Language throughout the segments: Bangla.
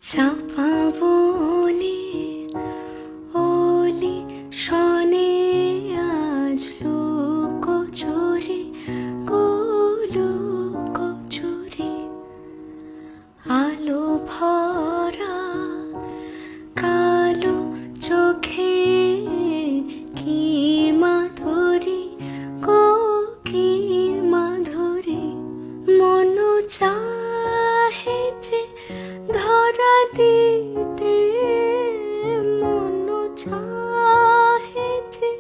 চাপা বনে অলি শনে আজ লোক চুরি লোক চুরি আলো ভরা কালো চোখে কি মাধুরী গো কি মাধুরী মন চাহে যে ধরা দিতে মন চাহে যে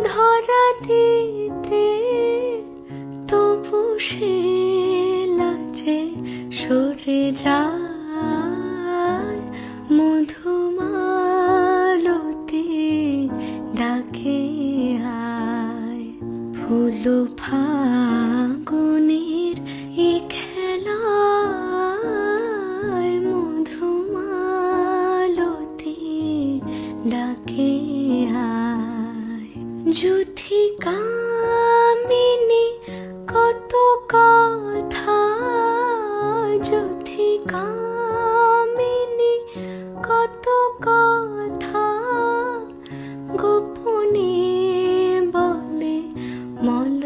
ধরা দিতে তবু সে লাজে সরে যায় মধুমালতি ডাকে আয় ফুল ফাগুনের এ খেলায় মধুমালতি ডাকে আয় যুথি কামিনী কত কথা যুথি কামিনী কত কথা গোপনে বলে মল